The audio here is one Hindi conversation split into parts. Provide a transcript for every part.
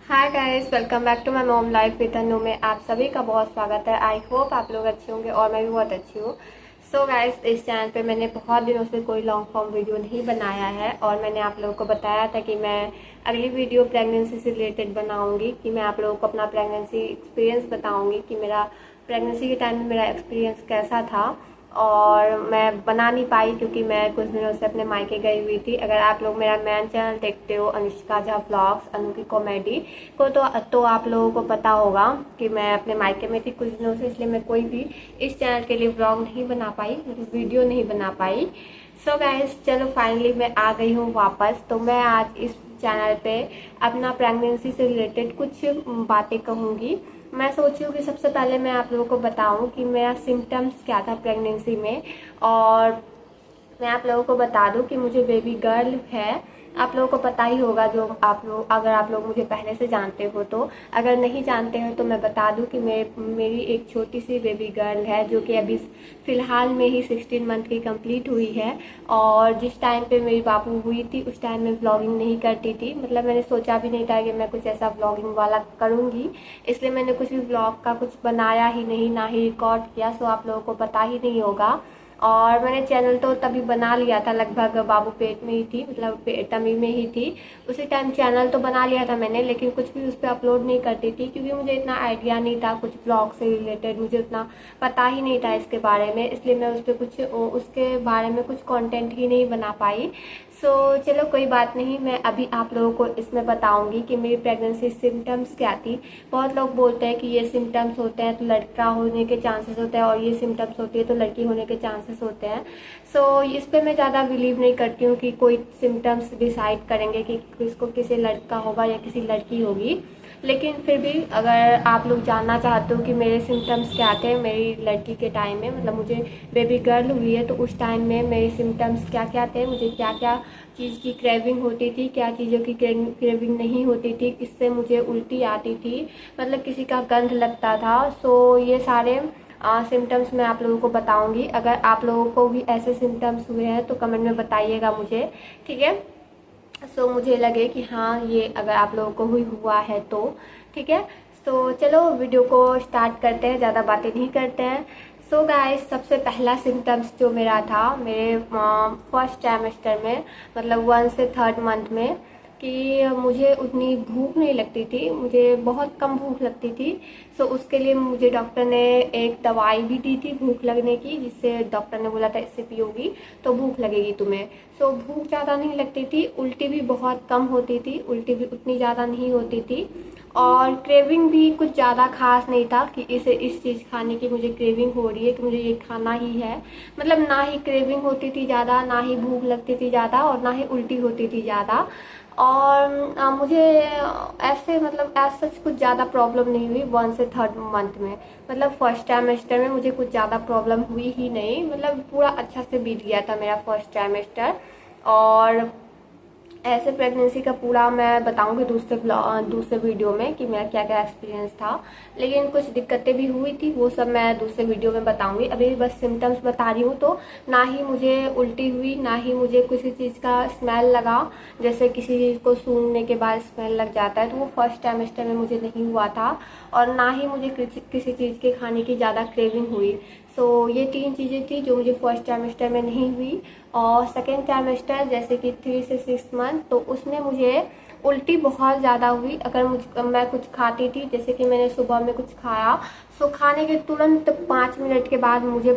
Hi guys, welcome back to my mom life with Anu में आप सभी का बहुत स्वागत है। आई होप आप लोग अच्छे होंगे और मैं भी बहुत अच्छी हूँ। सो गाइस, इस चैनल पे मैंने बहुत दिनों से कोई लॉन्ग फॉर्म वीडियो नहीं बनाया है और मैंने आप लोगों को बताया था कि मैं अगली वीडियो प्रेगनेंसी से रिलेटेड बनाऊंगी, कि मैं आप लोगों को अपना प्रेगनेंसी एक्सपीरियंस बताऊंगी कि मेरा प्रेगनेंसी के टाइम में मेरा एक्सपीरियंस कैसा था। और मैं बना नहीं पाई क्योंकि मैं कुछ दिनों से अपने मायके गई हुई थी। अगर आप लोग मेरा मेन चैनल देखते हो अनुष्का झा व्लॉग्स, अनु की कॉमेडी को, तो आप लोगों को पता होगा कि मैं अपने मायके में थी कुछ दिनों से, इसलिए मैं कोई भी इस चैनल के लिए व्लॉग नहीं बना पाई, वीडियो नहीं बना पाई। सो गाइस, चलो फाइनली मैं आ गई हूँ वापस। तो मैं आज इस चैनल पे अपना प्रेगनेंसी से रिलेटेड कुछ बातें कहूँगी। मैं सोची हूँ कि सबसे पहले मैं आप लोगों को बताऊँ कि मेरा सिम्टम्स क्या था प्रेगनेंसी में, और मैं आप लोगों को बता दूं कि मुझे बेबी गर्ल है। आप लोगों को पता ही होगा, जो आप लोग, अगर आप लोग मुझे पहले से जानते हो तो। अगर नहीं जानते हो तो मैं बता दूं कि मेरी एक छोटी सी बेबी गर्ल है, जो कि अभी फ़िलहाल में ही 16 मंथ की कंप्लीट हुई है। और जिस टाइम पे मेरी बाबू हुई थी उस टाइम मैं व्लॉगिंग नहीं करती थी, मतलब मैंने सोचा भी नहीं था कि मैं कुछ ऐसा व्लॉगिंग वाला करूँगी, इसलिए मैंने कुछ भी व्लॉग का कुछ बनाया ही नहीं, ना ही रिकॉर्ड किया। सो आप लोगों को पता ही नहीं होगा। और मैंने चैनल तो तभी बना लिया था, लगभग बाबू पेट में ही थी, मतलब टमी में ही थी उसी टाइम चैनल तो बना लिया था मैंने, लेकिन कुछ भी उस पर अपलोड नहीं करती थी क्योंकि मुझे इतना आइडिया नहीं था कुछ ब्लॉग से रिलेटेड, मुझे उतना पता ही नहीं था इसके बारे में, इसलिए मैं उस पर कुछ उसके बारे में कुछ कंटेंट ही नहीं बना पाई। सो चलो कोई बात नहीं, मैं अभी आप लोगों को इसमें बताऊंगी कि मेरी प्रेगनेंसी सिम्टम्स क्या थी। बहुत लोग बोलते हैं कि ये सिम्टम्स होते हैं तो लड़का होने के चांसेस होते हैं, और ये सिम्टम्स होती है तो लड़की होने के चांसेस होते हैं। सो इस पे मैं ज़्यादा बिलीव नहीं करती हूँ कि कोई सिम्टम्स डिसाइड करेंगे कि किसको किसी लड़का होगा या किसी लड़की होगी। लेकिन फिर भी अगर आप लोग जानना चाहते हो कि मेरे सिम्टम्स क्या थे मेरी लड़की के टाइम में, मतलब मुझे बेबी गर्ल हुई है तो उस टाइम में मेरे सिम्टम्स क्या क्या थे, मुझे क्या क्या चीज़ की क्रेविंग होती थी, क्या चीज़ों की क्रेविंग नहीं होती थी, किससे मुझे उल्टी आती थी, मतलब किसी का गंध लगता था। सो ये सारे सिम्टम्स मैं आप लोगों को बताऊंगी। अगर आप लोगों को भी ऐसे सिम्टम्स हुए हैं तो कमेंट में बताइएगा मुझे, ठीक है। सो मुझे लगे कि हाँ, ये अगर आप लोगों को हुआ है तो ठीक है। तो चलो वीडियो को स्टार्ट करते हैं, ज़्यादा बातें नहीं करते हैं। सो गाइस, सबसे पहला सिम्टम्स जो मेरा था मेरे फर्स्ट ट्राइमेस्टर में, मतलब 1 से 3rd मंथ में, कि मुझे उतनी भूख नहीं लगती थी, मुझे बहुत कम भूख लगती थी। सो उसके लिए मुझे डॉक्टर ने एक दवाई भी दी थी भूख लगने की, जिससे डॉक्टर ने बोला था इससे पियोगी तो भूख लगेगी तुम्हें। सो भूख ज़्यादा नहीं लगती थी, उल्टी भी बहुत कम होती थी, उल्टी भी उतनी ज़्यादा नहीं होती थी, और क्रेविंग भी कुछ ज़्यादा खास नहीं था कि इस चीज़ खाने की मुझे क्रेविंग हो रही है कि मुझे ये खाना ही है। मतलब ना ही क्रेविंग होती थी ज़्यादा, ना ही भूख लगती थी ज़्यादा, और ना ही उल्टी होती थी ज़्यादा। और मुझे ऐसे, मतलब ऐसा सच कुछ ज़्यादा प्रॉब्लम नहीं हुई 1 से 3rd मंथ में। मतलब फर्स्ट ट्राइमेस्टर में मुझे कुछ ज़्यादा प्रॉब्लम हुई ही नहीं, मतलब पूरा अच्छा से बीत गया था मेरा फर्स्ट ट्राइमेस्टर। और ऐसे प्रेगनेंसी का पूरा मैं बताऊंगी दूसरे वीडियो में कि मेरा क्या क्या एक्सपीरियंस था, लेकिन कुछ दिक्कतें भी हुई थी, वो सब मैं दूसरे वीडियो में बताऊंगी। अभी बस सिम्टम्स बता रही हूँ। तो ना ही मुझे उल्टी हुई, ना ही मुझे किसी चीज़ का स्मेल लगा, जैसे किसी चीज़ को सूंघने के बाद स्मेल लग जाता है, तो वो फर्स्ट टाइमेस्टर में मुझे नहीं हुआ था। और ना ही मुझे किसी चीज़ के खाने की ज़्यादा क्रेविंग हुई। सो ये 3 चीज़ें थी जो मुझे फर्स्ट टाइमेस्टर में नहीं हुई। और सेकेंड टाइमेस्टर जैसे कि 3 से 6 मंथ, तो उसमें मुझे उल्टी बहुत ज़्यादा हुई। अगर मैं कुछ खाती थी, जैसे कि मैंने सुबह में कुछ खाया, सो खाने के तुरंत 5 मिनट के बाद मुझे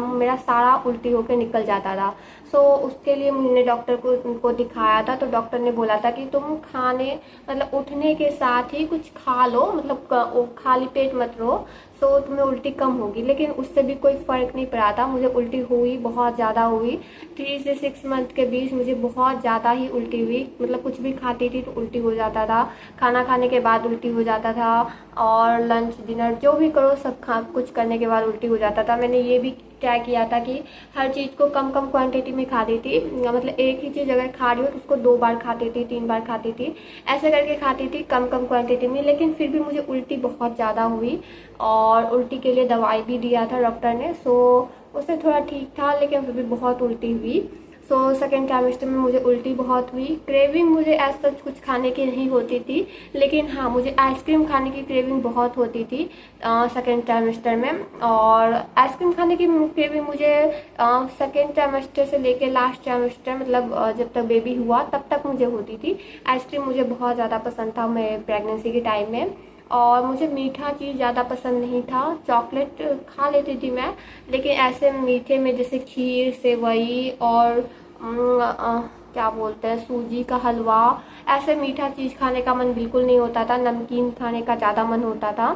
मेरा सारा उल्टी होकर निकल जाता था। सो उसके लिए मैंने डॉक्टर को दिखाया था, तो डॉक्टर ने बोला था कि तुम खाने, मतलब उठने के साथ ही कुछ खा लो, मतलब खाली पेट मत रहो, सो तुम्हें उल्टी कम होगी। लेकिन उससे भी कोई फ़र्क नहीं पड़ा था, मुझे उल्टी हुई, बहुत ज़्यादा हुई। 3 से 6 मंथ के बीच मुझे बहुत ज़्यादा ही उल्टी हुई, मतलब कुछ भी खाती थी तो उल्टी हो जाता था, खाना खाने के बाद उल्टी हो जाता था, और लंच डिनर जो भी करो सब कुछ करने के बाद उल्टी हो जाता था। मैंने ये भी ट्राई किया था कि हर चीज़ को कम कम क्वांटिटी में खाती थी, मतलब एक ही चीज़ अगर खा रही हो तो उसको 2 बार खाती थी, 3 बार खाती थी, ऐसे करके खाती थी कम कम क्वांटिटी में। लेकिन फिर भी मुझे उल्टी बहुत ज़्यादा हुई, और उल्टी के लिए दवाई भी दिया था डॉक्टर ने। सो उससे थोड़ा ठीक था, लेकिन फिर भी बहुत उल्टी हुई। सो सेकेंड ट्राइमेस्टर में मुझे उल्टी बहुत हुई। क्रेविंग मुझे ऐसा कुछ खाने की नहीं होती थी, लेकिन हाँ मुझे आइसक्रीम खाने की क्रेविंग बहुत होती थी सेकेंड ट्राइमेस्टर में। और आइसक्रीम खाने की क्रेविंग मुझे सेकेंड ट्राइमेस्टर से लेके लास्ट ट्राइमेस्टर, मतलब जब तक बेबी हुआ तब तक मुझे होती थी। आइसक्रीम मुझे बहुत ज़्यादा पसंद था मैं प्रेगनेंसी के टाइम में। और मुझे मीठा चीज़ ज़्यादा पसंद नहीं था। चॉकलेट खा लेती थी मैं, लेकिन ऐसे मीठे में जैसे खीर, सेवई और क्या बोलते हैं, सूजी का हलवा, ऐसे मीठा चीज़ खाने का मन बिल्कुल नहीं होता था। नमकीन खाने का ज़्यादा मन होता था।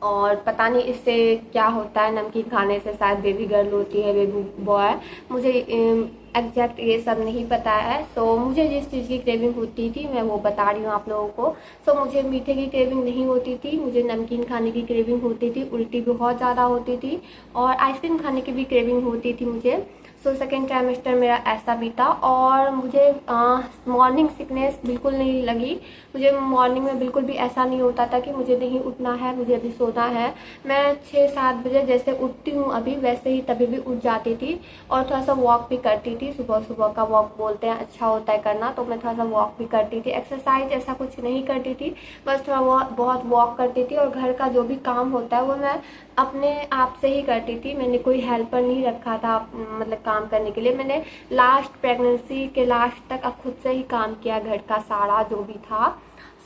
और पता नहीं इससे क्या होता है, नमकीन खाने से शायद बेबी गर्ल होती है, बेबी बॉय, मुझे एग्जैक्ट ये सब नहीं पता है। सो मुझे जिस चीज़ की क्रेविंग होती थी मैं वो बता रही हूँ आप लोगों को। सो मुझे मीठे की क्रेविंग नहीं होती थी, मुझे नमकीन खाने की क्रेविंग होती थी, उल्टी बहुत ज़्यादा होती थी, और आइसक्रीम खाने की भी क्रेविंग होती थी मुझे। सो सेकेंड ट्राइमेस्टर मेरा ऐसा बीता। और मुझे मॉर्निंग सिकनेस बिल्कुल नहीं लगी। मुझे मॉर्निंग में बिल्कुल भी ऐसा नहीं होता था कि मुझे नहीं उठना है, मुझे अभी सोना है। मैं 6-7 बजे जैसे उठती हूँ अभी, वैसे ही तभी भी उठ जाती थी। और थोड़ा सा वॉक भी करती थी, सुबह सुबह का वॉक बोलते हैं अच्छा होता है करना, तो मैं थोड़ा सा वॉक भी करती थी। एक्सरसाइज ऐसा कुछ नहीं करती थी, बस थोड़ा बहुत वॉक करती थी। और घर का जो भी काम होता है वो मैं अपने आप से ही करती थी। मैंने कोई हेल्पर नहीं रखा था मतलब काम करने के लिए। मैंने लास्ट प्रेगनेंसी के लास्ट तक अब खुद से ही काम किया, घर का सारा जो भी था।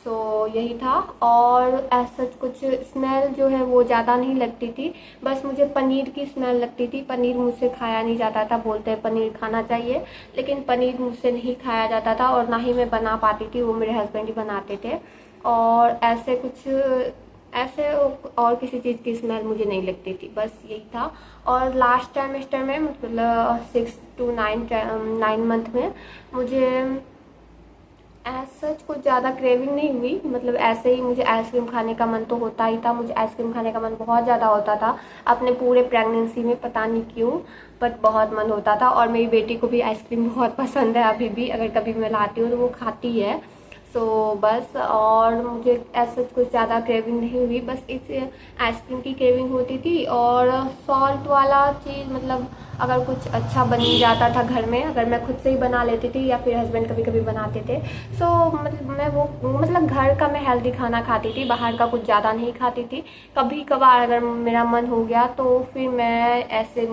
सो यही था। और ऐसा कुछ स्मेल जो है वो ज़्यादा नहीं लगती थी, बस मुझे पनीर की स्मेल लगती थी। पनीर मुझसे खाया नहीं जाता था, बोलते हैं पनीर खाना चाहिए, लेकिन पनीर मुझसे नहीं खाया जाता था और ना ही मैं बना पाती थी, वो मेरे हस्बैंड ही बनाते थे। और ऐसे कुछ ऐसे और किसी चीज़ की स्मेल मुझे नहीं लगती थी, बस यही था। और लास्ट ट्राइमेस्टर में मतलब 6 to 9 मंथ में मुझे सच कुछ ज़्यादा क्रेविंग नहीं हुई। मतलब ऐसे ही मुझे आइसक्रीम खाने का मन तो होता ही था, मुझे आइसक्रीम खाने का मन बहुत ज़्यादा होता था अपने पूरे प्रेगनेंसी में, पता नहीं क्यों, बट बहुत मन होता था। और मेरी बेटी को भी आइसक्रीम बहुत पसंद है, अभी भी अगर कभी मैं लाती हूँ तो वो खाती है। सो बस, और मुझे ऐसा कुछ ज़्यादा क्रेविंग नहीं हुई, बस इस आइसक्रीम की क्रेविंग होती थी। और सॉल्ट वाला चीज़, मतलब अगर कुछ अच्छा बन जाता था घर में, अगर मैं खुद से ही बना लेती थी या फिर हस्बैंड कभी कभी बनाते थे, सो मतलब मैं वो मतलब घर का मैं हेल्दी खाना खाती थी, बाहर का कुछ ज़्यादा नहीं खाती थी। कभी कभार अगर मेरा मन हो गया तो फिर मैं ऐसे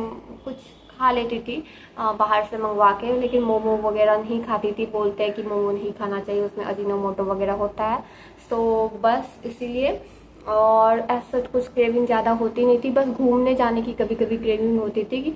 कुछ खा लेती थी बाहर से मंगवा के, लेकिन मोमो वगैरह नहीं खाती थी। बोलते हैं कि मोमो नहीं खाना चाहिए, उसमें अजीनोमोटो वगैरह होता है। सो बस इसीलिए। और ऐसा कुछ क्रेविंग ज़्यादा होती नहीं थी, बस घूमने जाने की कभी कभी क्रेविंग होती थी कि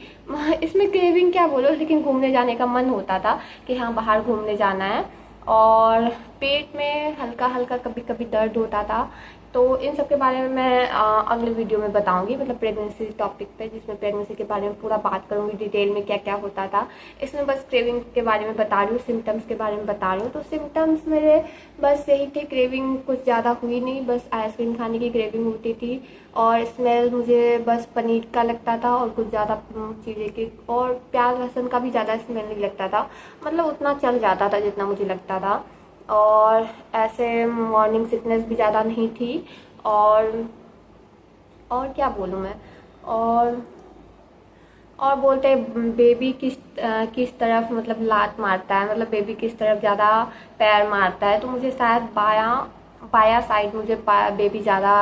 इसमें क्रेविंग क्या बोलो, लेकिन घूमने जाने का मन होता था कि हाँ बाहर घूमने जाना है। और पेट में हल्का हल्का कभी कभी दर्द होता था। तो इन सब के बारे में मैं अगले वीडियो में बताऊंगी, मतलब प्रेगनेंसी टॉपिक पे, जिसमें प्रेगनेंसी के बारे में पूरा बात करूंगी डिटेल में क्या क्या होता था। इसमें बस क्रेविंग के बारे में बता रही हूँ, सिम्टम्स के बारे में बता रही हूँ। तो सिम्टम्स मेरे बस यही थे, क्रेविंग कुछ ज़्यादा हुई नहीं, बस आइसक्रीम खाने की क्रेविंग होती थी। और स्मेल मुझे बस पनीर का लगता था और कुछ ज़्यादा चीज़ें की, और प्याज लहसुन का भी ज़्यादा स्मेल नहीं लगता था, मतलब उतना चल जाता था जितना मुझे लगता था। और ऐसे मॉर्निंग सिकनेस भी ज़्यादा नहीं थी। और क्या बोलूँ मैं। और और बोलते हैं बेबी किस तरफ मतलब लात मारता है, मतलब बेबी किस तरफ ज़्यादा पैर मारता है, तो मुझे शायद बाया साइड मुझे बेबी ज़्यादा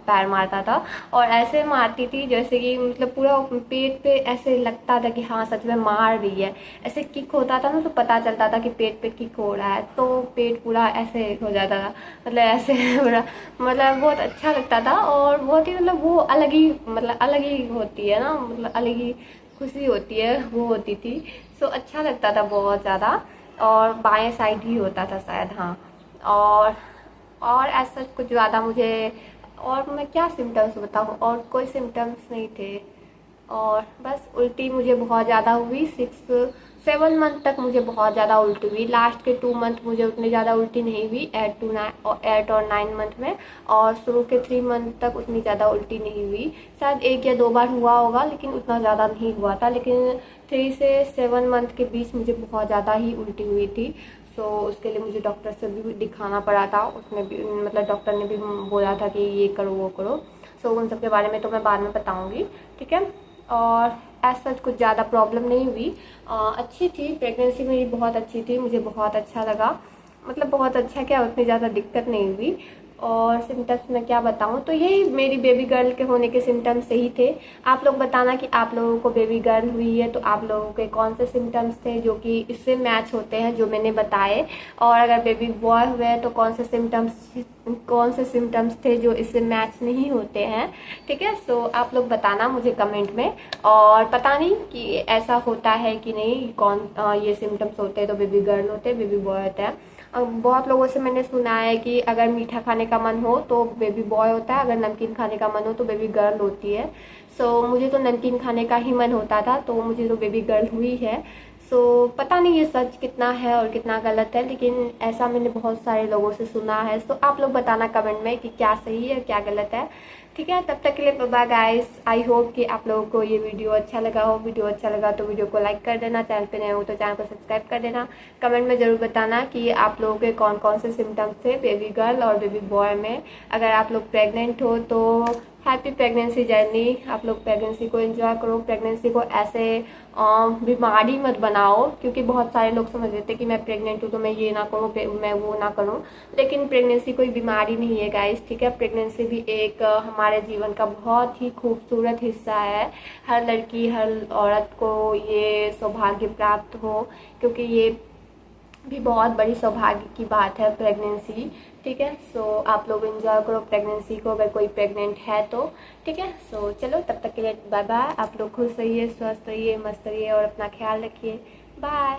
पैर मारता था। और ऐसे मारती थी जैसे कि मतलब पूरा पेट पे ऐसे लगता था कि हाँ सच में मार रही है। ऐसे किक होता था ना तो पता चलता था कि पेट पे किक हो रहा है, तो पेट पूरा ऐसे हो जाता था, मतलब ऐसे पूरा, मतलब बहुत अच्छा लगता था। और बहुत ही मतलब वो अलग ही होती है ना, मतलब अलग ही खुशी होती है, वो होती थी। सो अच्छा लगता था बहुत ज़्यादा। और बाएं साइड ही होता था शायद, हाँ। और ऐसा कुछ ज़्यादा मुझे, और मैं क्या सिम्टम्स बताऊँ, और कोई सिम्टम्स नहीं थे। और बस उल्टी मुझे बहुत ज़्यादा हुई, 6-7 मंथ तक मुझे बहुत ज़्यादा उल्टी हुई। लास्ट के 2 मंथ मुझे उतनी ज़्यादा उल्टी नहीं हुई, 8 और 9 मंथ में। और शुरू के 3 मंथ तक उतनी ज़्यादा उल्टी नहीं हुई, शायद 1 या 2 बार हुआ होगा, लेकिन उतना ज़्यादा नहीं हुआ था। लेकिन 3 से 7 मंथ के बीच मुझे बहुत ज़्यादा ही उल्टी हुई थी। सो उसके लिए मुझे डॉक्टर से भी दिखाना पड़ा था, उसमें भी मतलब डॉक्टर ने भी बोला था कि ये करो वो करो। सो उन सब के बारे में तो मैं बाद में बताऊँगी, ठीक है। और एज सच कुछ ज़्यादा प्रॉब्लम नहीं हुई। अच्छी थी प्रेगनेंसी मेरी, बहुत अच्छी थी, मुझे बहुत अच्छा लगा। मतलब बहुत अच्छा क्या, उतनी ज़्यादा दिक्कत नहीं हुई। और सिम्टम्स मैं क्या बताऊँ, तो यही मेरी बेबी गर्ल के होने के सिम्टम्स सही थे। आप लोग बताना कि आप लोगों को बेबी गर्ल हुई है तो आप लोगों के कौन से सिम्टम्स थे जो कि इससे मैच होते हैं जो मैंने बताए, और अगर बेबी बॉय हुए हैं तो कौन से सिम्टम्स थे जो इससे मैच नहीं होते हैं। ठीक है, सो आप लोग बताना मुझे कमेंट में। और पता नहीं कि ऐसा होता है कि नहीं, कौन ये सिम्टम्स होते हैं तो बेबी गर्ल होते हैं, बेबी बॉय होता है। बहुत लोगों से मैंने सुना है कि अगर मीठा खाने का मन हो तो बेबी बॉय होता है, अगर नमकीन खाने का मन हो तो बेबी गर्ल होती है। सो मुझे तो नमकीन खाने का ही मन होता था, तो मुझे तो बेबी गर्ल हुई है। सो पता नहीं ये सच कितना है और कितना गलत है, लेकिन ऐसा मैंने बहुत सारे लोगों से सुना है। सो आप लोग बताना कमेंट में कि क्या सही है क्या गलत है। ठीक है, तब तक के लिए बाय गाइस। आई होप कि आप लोगों को ये वीडियो अच्छा लगा हो। वीडियो अच्छा लगा तो वीडियो को लाइक कर देना, चैनल पे नए हो तो चैनल को सब्सक्राइब कर देना। कमेंट में ज़रूर बताना कि आप लोगों के कौन कौन से सिम्टम्स थे बेबी गर्ल और बेबी बॉय में। अगर आप लोग प्रेग्नेंट हो तो हैप्पी प्रेगनेंसी जर्नी। आप लोग प्रेगनेंसी को एंजॉय करो, प्रेगनेंसी को ऐसे बीमारी मत बनाओ, क्योंकि बहुत सारे लोग समझ लेते हैं कि मैं प्रेग्नेंट हूँ तो मैं ये ना करूँ, मैं वो ना करूँ। लेकिन प्रेगनेंसी कोई बीमारी नहीं है गाइस। ठीक है, प्रेगनेंसी भी एक हमारे जीवन का बहुत ही खूबसूरत हिस्सा है। हर लड़की हर औरत को ये सौभाग्य प्राप्त हो, क्योंकि ये भी बहुत बड़ी सौभाग्य की बात है प्रेगनेंसी। ठीक है, सो आप लोग एंजॉय करो प्रेगनेंसी को, अगर कोई प्रेग्नेंट है तो। ठीक है, सो चलो तब तक के लिए बाय बाय। आप लोग खुश रहिए, स्वस्थ रहिए, मस्त रहिए और अपना ख्याल रखिए। बाय।